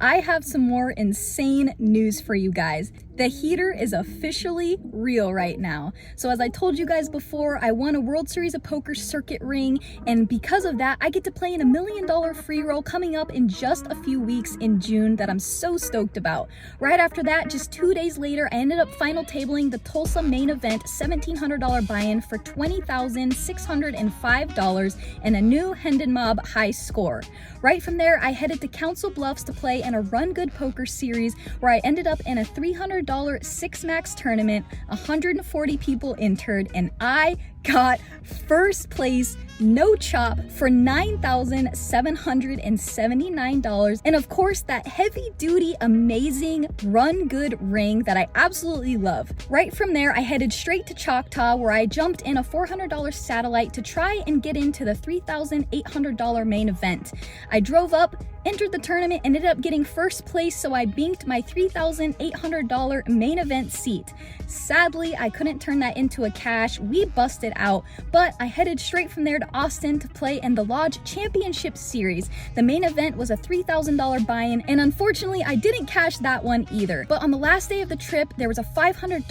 I have some more insane news for you guys. The heater is officially real right now. So as I told you guys before, I won a World Series of Poker circuit ring, and because of that, I get to play in a $1 million free roll coming up in just a few weeks in June that I'm so stoked about. Right after that, just 2 days later, I ended up final tabling the Tulsa main event $1,700 buy-in for $20,605 and a new Hendon Mob high score. Right from there, I headed to Council Bluffs to play in a Run Good Poker series where I ended up in a $300 six max tournament, 140 people entered, and I got first place, no chop, for $9,779, and of course that heavy duty amazing Run Good ring that I absolutely love. Right from there, I headed straight to Choctaw where I jumped in a $400 satellite to try and get into the $3,800 main event. I drove up, entered the tournament, and ended up getting first place, so I banked my $3,800 main event seat. Sadly, I couldn't turn that into a cash. We busted out, but I headed straight from there to Austin to play in the Lodge Championship Series. The main event was a $3,000 buy-in, and unfortunately, I didn't cash that one either. But on the last day of the trip, there was a $500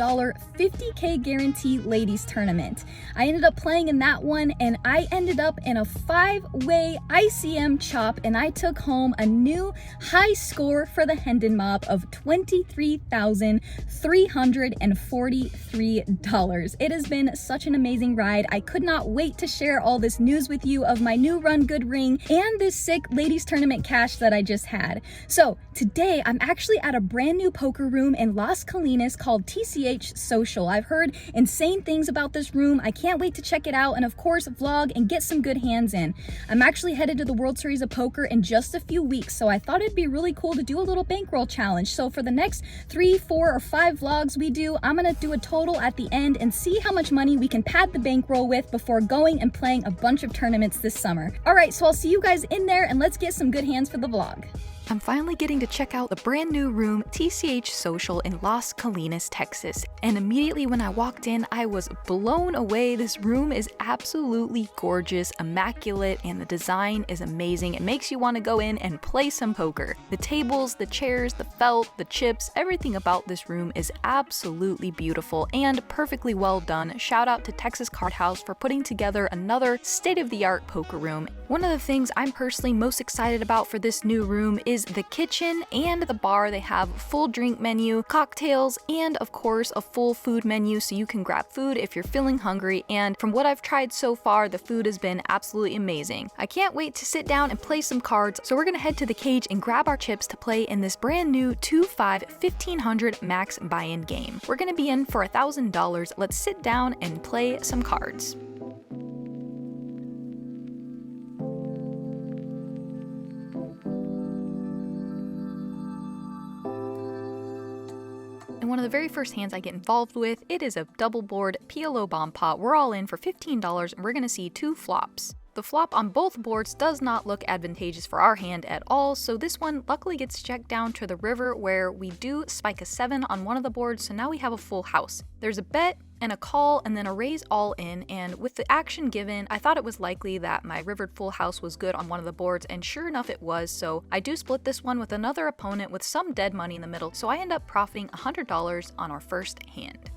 50K guarantee ladies tournament. I ended up playing in that one, and I ended up in a 5-way ICM chop, and I took home a new high score for the Hendon Mob of $23,343. It has been such an amazing ride. I could not wait to share all this news with you of my new Run Good ring and this sick ladies tournament cash that I just had. So today I'm actually at a brand new poker room in Las Colinas called TCH Social. I've heard insane things about this room. I can't wait to check it out and of course vlog and get some good hands in. I'm actually headed to the World Series of Poker in just a few weeks, so I thought it'd be really cool to do a little bankroll challenge. So for the next 3, 4, or 5 vlogs we do, I'm gonna do a total at the end and see how much money we can pad the bankroll with before going and playing a bunch of tournaments this summer. All right, so I'll see you guys in there and let's get some good hands for the vlog. I'm finally getting to check out the brand new room TCH Social in Las Colinas, Texas, and immediately when I walked in, I was blown away. This room is absolutely gorgeous, immaculate, and the design is amazing. It makes you want to go in and play some poker. The tables, the chairs, the felt, the chips, everything about this room is absolutely beautiful and perfectly well done. Shout out to Texas Card House for putting together another state-of-the-art poker room. One of the things I'm personally most excited about for this new room is the kitchen and the bar. They have a full drink menu, cocktails, and of course a full food menu so you can grab food if you're feeling hungry, and from what I've tried so far, the food has been absolutely amazing. I can't wait to sit down and play some cards, so we're gonna head to the cage and grab our chips to play in this brand new 2-5 1500 max buy-in game. We're gonna be in for $1,000. Let's sit down and play some cards. And one of the very first hands I get involved with, it is a double board PLO bomb pot. We're all in for $15 and we're gonna see 2 flops. The flop on both boards does not look advantageous for our hand at all, so this one luckily gets checked down to the river where we do spike a 7 on one of the boards, so now we have a full house. There's a bet and a call and then a raise all in, and with the action given, I thought it was likely that my rivered full house was good on one of the boards, and sure enough it was, so I do split this one with another opponent with some dead money in the middle, so I end up profiting $100 on our first hand.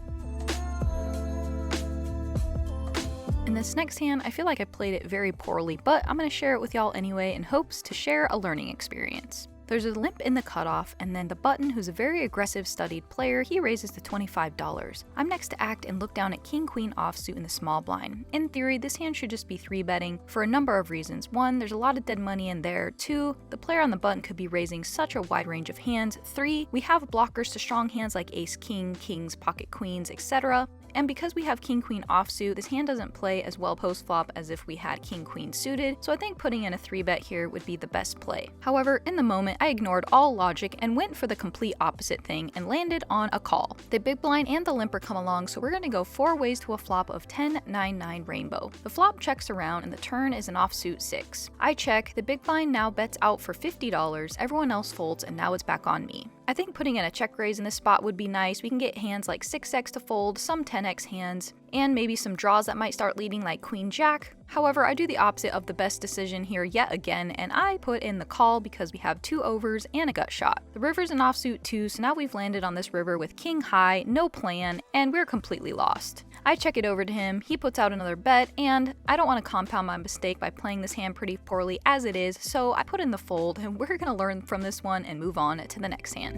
In this next hand, I feel like I played it very poorly, but I'm going to share it with y'all anyway in hopes to share a learning experience. There's a limp in the cutoff, and then the button, who's a very aggressive studied player, he raises to $25. I'm next to act and look down at king-queen offsuit in the small blind. In theory, this hand should just be 3-betting for a number of reasons. 1, there's a lot of dead money in there. 2, the player on the button could be raising such a wide range of hands. 3, we have blockers to strong hands like ace-king, kings, pocket queens, etc. And because we have king-queen offsuit, this hand doesn't play as well post-flop as if we had king-queen suited, so I think putting in a 3-bet here would be the best play. However, in the moment, I ignored all logic and went for the complete opposite thing and landed on a call. The big blind and the limper come along, so we're going to go 4 ways to a flop of 10-9-9 rainbow. The flop checks around and the turn is an offsuit 6. I check, the big blind now bets out for $50, everyone else folds, and now it's back on me. I think putting in a check raise in this spot would be nice. We can get hands like 6x to fold, some 10x hands, and maybe some draws that might start leading like queen jack. However, I do the opposite of the best decision here yet again, and I put in the call because we have 2 overs and a gut shot. The river's an offsuit too, so now we've landed on this river with king high, no plan, and we're completely lost. I check it over to him, he puts out another bet, and I don't want to compound my mistake by playing this hand pretty poorly as it is, so I put in the fold, and we're gonna learn from this one and move on to the next hand.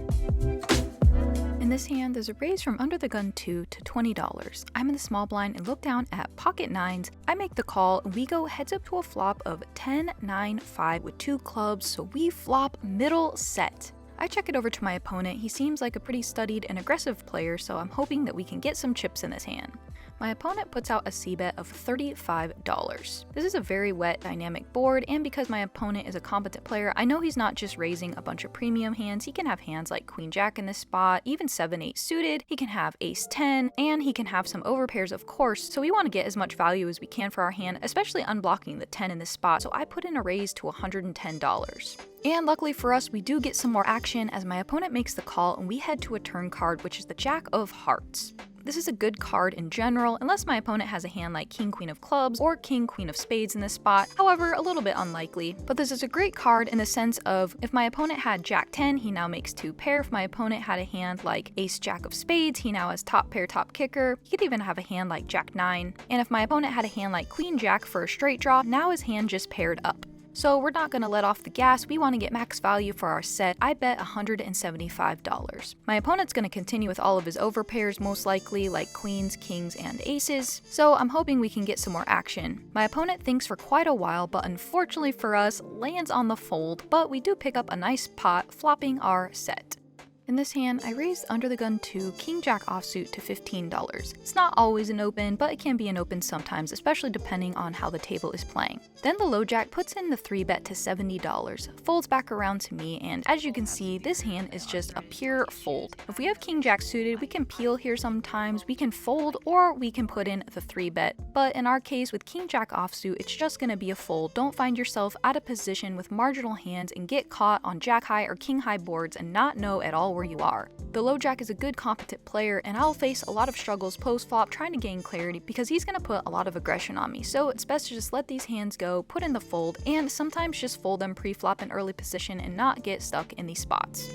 In this hand, there's a raise from under the gun 2 to $20. I'm in the small blind and look down at pocket 9s. I make the call and we go heads up to a flop of 10-9-5 with 2 clubs, so we flop middle set. I check it over to my opponent. He seems like a pretty studied and aggressive player, so I'm hoping that we can get some chips in this hand. My opponent puts out a c-bet of $35. This is a very wet, dynamic board, and because my opponent is a competent player, I know he's not just raising a bunch of premium hands. He can have hands like queen jack in this spot, even 7-8 suited, he can have ace 10, and he can have some overpairs of course, so we want to get as much value as we can for our hand, especially unblocking the 10 in this spot, so I put in a raise to $110. And luckily for us, we do get some more action as my opponent makes the call and we head to a turn card, which is the Jack of Hearts. This is a good card in general, unless my opponent has a hand like King Queen of Clubs or King Queen of Spades in this spot, however, a little bit unlikely. But this is a great card in the sense of, if my opponent had Jack 10, he now makes 2 pair. If my opponent had a hand like Ace Jack of Spades, he now has top pair, top kicker. He could even have a hand like Jack 9. And if my opponent had a hand like Queen Jack for a straight draw, now his hand just paired up. So we're not going to let off the gas, we want to get max value for our set. I bet $175. My opponent's going to continue with all of his overpairs most likely, like queens, kings, and aces, so I'm hoping we can get some more action. My opponent thinks for quite a while, but unfortunately for us, lands on the fold, but we do pick up a nice pot, flopping our set. In this hand, I raised under the gun 2 King Jack offsuit to $15. It's not always an open, but it can be an open sometimes, especially depending on how the table is playing. Then the low jack puts in the 3-bet to $70, folds back around to me, and as you can see, this hand is just a pure fold. If we have King Jack suited, we can peel here sometimes, we can fold, or we can put in the 3-bet. But in our case, with King Jack offsuit, it's just gonna be a fold. Don't find yourself out of position with marginal hands and get caught on Jack high or King high boards and not know at all where you are. The low jack is a good competent player, and I'll face a lot of struggles post flop trying to gain clarity because he's going to put a lot of aggression on me, so it's best to just let these hands go, put in the fold, and sometimes just fold them pre-flop in early position and not get stuck in these spots.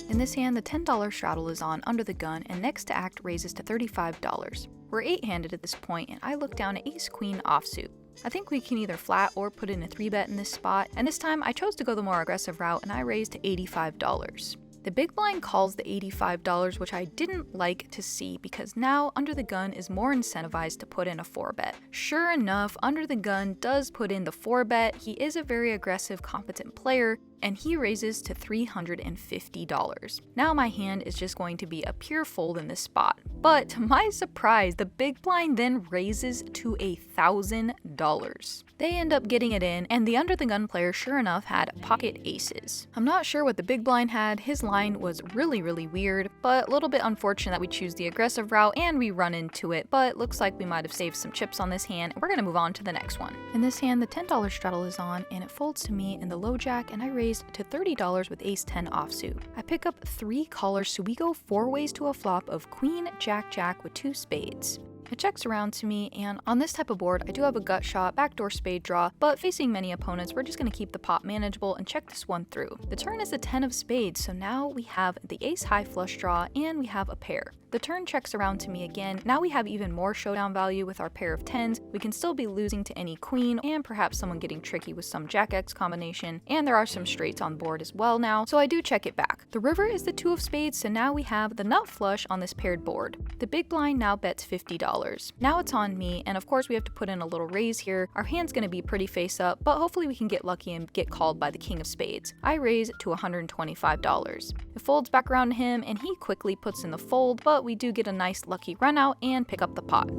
In this hand, the $10 straddle is on under the gun, and next to act raises to $35. We're 8-handed at this point, and I look down at ace queen offsuit. I think we can either flat or put in a 3-bet in this spot, and this time I chose to go the more aggressive route and I raised to $85. The big blind calls the $85, which I didn't like to see because now under the gun is more incentivized to put in a 4-bet. Sure enough, under the gun does put in the 4-bet. He is a very aggressive, competent player, and he raises to $350. Now my hand is just going to be a pure fold in this spot. But to my surprise, the big blind then raises to $1,000. They end up getting it in, and the under the gun player sure enough had pocket aces. I'm not sure what the big blind had. His line was really weird, but a little bit unfortunate that we choose the aggressive route and we run into it, but looks like we might have saved some chips on this hand. We're gonna move on to the next one. In this hand, the $10 straddle is on, and it folds to me in the low jack, and I raise to $30 with ace 10 offsuit. I pick up 3 callers, so we go 4 ways to a flop of queen, jack, jack with 2 spades. It checks around to me, and on this type of board, I do have a gut shot, backdoor spade draw, but facing many opponents, we're just going to keep the pot manageable and check this one through. The turn is the 10 of spades, so now we have the ace high flush draw, and we have a pair. The turn checks around to me again. Now we have even more showdown value with our pair of 10s. We can still be losing to any queen, and perhaps someone getting tricky with some jack X combination, and there are some straights on board as well now, so I do check it back. The river is the 2 of spades, so now we have the nut flush on this paired board. The big blind now bets $50. Now it's on me, and of course we have to put in a little raise here. Our hand's going to be pretty face up, but hopefully we can get lucky and get called by the king of spades. I raise to $125. It folds back around to him, and he quickly puts in the fold, but we do get a nice lucky run out and pick up the pot.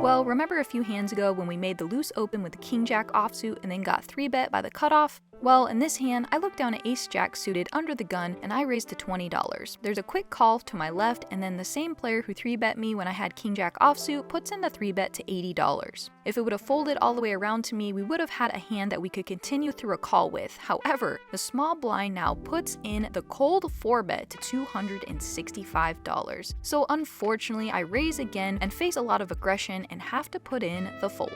Well, remember a few hands ago when we made the loose open with the king jack offsuit and then got 3-bet by the cutoff? Well, in this hand, I look down at ace-jack suited under the gun, and I raise to $20. There's a quick call to my left, and then the same player who 3-bet me when I had king-jack offsuit puts in the 3-bet to $80. If it would have folded all the way around to me, we would have had a hand that we could continue through a call with. However, the small blind now puts in the cold 4-bet to $265. So unfortunately, I raise again and face a lot of aggression and have to put in the fold.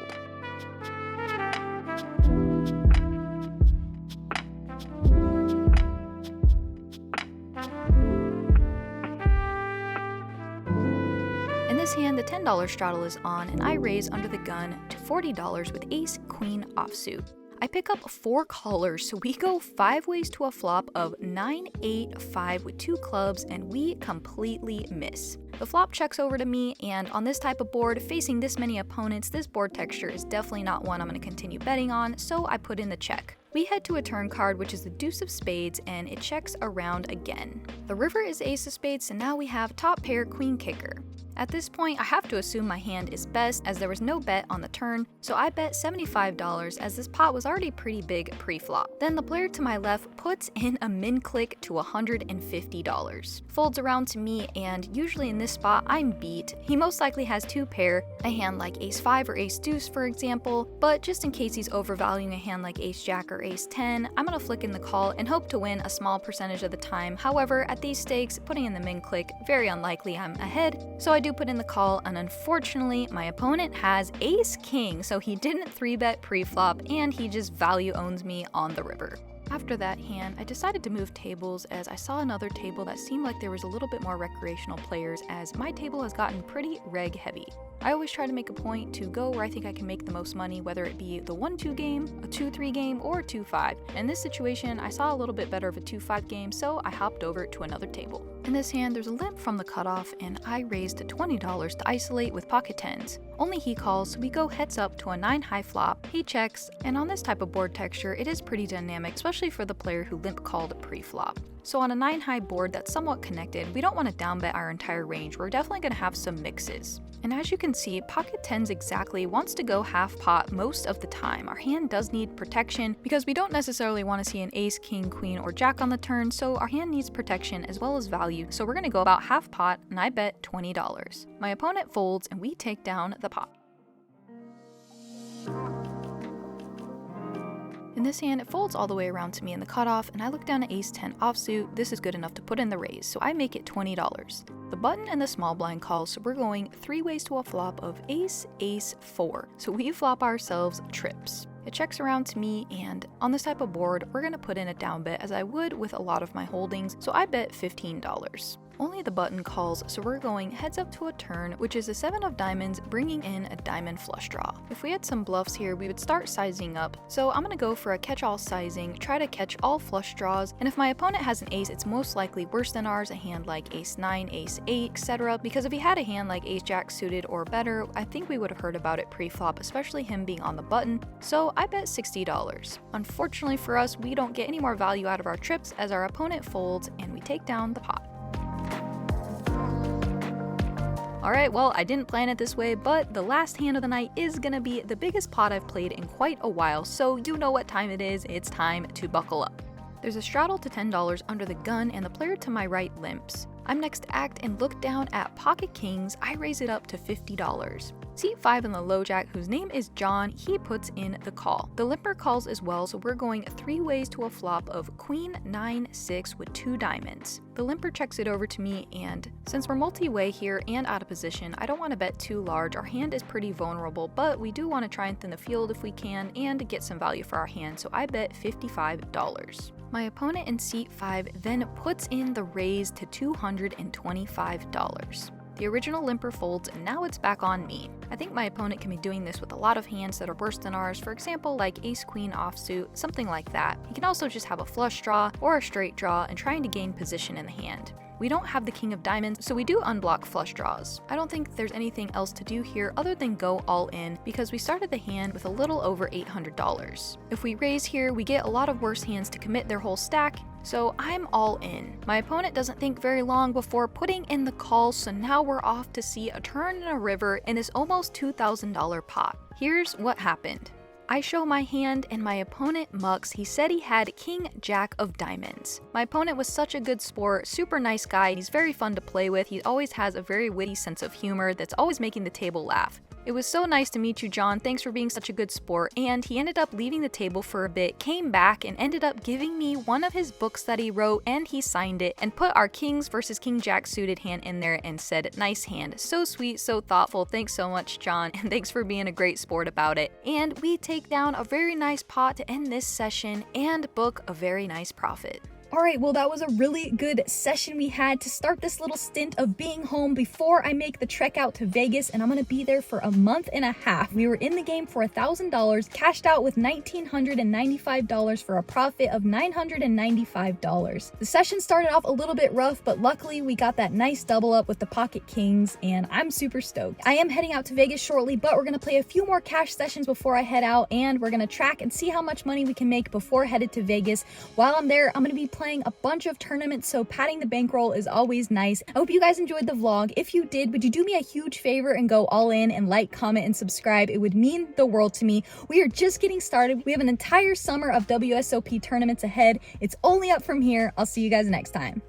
In this hand, the $10 straddle is on, and I raise under the gun to $40 with ace-queen offsuit. I pick up 4 callers, so we go 5 ways to a flop of 9-8-5 with 2 clubs, and we completely miss. The flop checks over to me, and on this type of board, facing this many opponents, this board texture is definitely not one I'm going to continue betting on, so I put in the check. We head to a turn card, which is the deuce of spades, and it checks around again. The river is ace of spades, so now we have top pair queen kicker. At this point, I have to assume my hand is best as there was no bet on the turn, so I bet $75 as this pot was already pretty big pre-flop. Then the player to my left puts in a min click to $150. Folds around to me, and usually in this spot I'm beat. He most likely has 2 pair, a hand like ace-5 or ace-deuce for example, but just in case he's overvaluing a hand like ace-jack or ace-10, I'm gonna flick in the call and hope to win a small percentage of the time. However, at these stakes, putting in the min click, very unlikely I'm ahead, so I do put in the call, and unfortunately my opponent has ace-king, so he didn't 3-bet pre-flop and he just value owns me on the river. After that hand, I decided to move tables as I saw another table that seemed like there was a little bit more recreational players, as my table has gotten pretty reg heavy. I always try to make a point to go where I think I can make the most money, whether it be the 1-2 game, a 2-3 game, or a 2-5. In this situation, I saw a little bit better of a 2-5 game, so I hopped over to another table. In this hand, there's a limp from the cutoff, and I raised to $20 to isolate with pocket tens. Only he calls, so we go heads up to a 9-high flop, he checks, and on this type of board texture, it is pretty dynamic, especially for the player who limp called pre-flop. So on a 9-high board that's somewhat connected, we don't want to downbet our entire range, we're definitely going to have some mixes. And as you can see, pocket tens exactly wants to go half pot most of the time. Our hand does need protection because we don't necessarily want to see an ace, king, queen, or jack on the turn, so our hand needs protection as well as value, so we're going to go about half pot, and I bet $20. My opponent folds, and we take down the pot. In this hand, it folds all the way around to me in the cutoff, and I look down at ace-10 offsuit. This is good enough to put in the raise, so I make it $20. The button and the small blind calls, so we're going 3 ways to a flop of ace, ace, 4. So we flop ourselves trips. It checks around to me, and on this type of board, we're going to put in a down bet as I would with a lot of my holdings, so I bet $15. Only the button calls, so we're going heads up to a turn, which is a 7 of diamonds, bringing in a diamond flush draw. If we had some bluffs here, we would start sizing up, so I'm gonna go for a catch-all sizing, try to catch all flush draws, and if my opponent has an ace, it's most likely worse than ours, a hand like ace-9, ace-8, etc., because if he had a hand like ace-jack suited or better, I think we would have heard about it pre-flop, especially him being on the button, so I bet $60. Unfortunately for us, we don't get any more value out of our trips as our opponent folds, and we take down the pot. Alright, well, I didn't plan it this way, but the last hand of the night is gonna be the biggest pot I've played in quite a while, so you know what time it is, it's time to buckle up. There's a straddle to $10 under the gun, and the player to my right limps. I'm next to act and look down at pocket kings, I raise it up to $50. Seat 5 in the low jack, whose name is John, he puts in the call. The limper calls as well, so we're going 3 ways to a flop of queen 9-6 with 2 diamonds. The limper checks it over to me, and since we're multi-way here and out of position, I don't want to bet too large. Our hand is pretty vulnerable, but we do want to try and thin the field if we can and get some value for our hand, so I bet $55. My opponent in seat 5 then puts in the raise to $225. The original limper folds, and now it's back on me. I think my opponent can be doing this with a lot of hands that are worse than ours, for example like ace-queen offsuit, something like that. He can also just have a flush draw or a straight draw and trying to gain position in the hand. We don't have the king of diamonds, so we do unblock flush draws. I don't think there's anything else to do here other than go all in, because we started the hand with a little over $800. If we raise here, we get a lot of worse hands to commit their whole stack, so I'm all in. My opponent doesn't think very long before putting in the call, so now we're off to see a turn in a river in this almost $2,000 pot. Here's what happened. I show my hand and my opponent Mux, he said he had King Jack of Diamonds. My opponent was such a good sport, super nice guy, he's very fun to play with, he always has a very witty sense of humor that's always making the table laugh. It was so nice to meet you, John, thanks for being such a good sport, and he ended up leaving the table for a bit, came back, and ended up giving me one of his books that he wrote, and he signed it, and put our Kings versus King Jack suited hand in there and said, nice hand. So sweet, so thoughtful, thanks so much, John, and thanks for being a great sport about it. And we take down a very nice pot to end this session, and book a very nice profit. Alright, well that was a really good session we had to start this little stint of being home before I make the trek out to Vegas, and I'm gonna be there for a month and a half. We were in the game for $1,000, cashed out with $1,995 for a profit of $995. The session started off a little bit rough, but luckily we got that nice double up with the pocket kings, and I'm super stoked. I am heading out to Vegas shortly, but we're gonna play a few more cash sessions before I head out, and we're gonna track and see how much money we can make before headed to Vegas. While I'm there, I'm gonna be playing a bunch of tournaments, so padding the bankroll is always nice. I hope you guys enjoyed the vlog. If you did, would you do me a huge favor and go all in and like, comment, and subscribe? It would mean the world to me. We are just getting started. We have an entire summer of WSOP tournaments ahead. It's only up from here. I'll see you guys next time.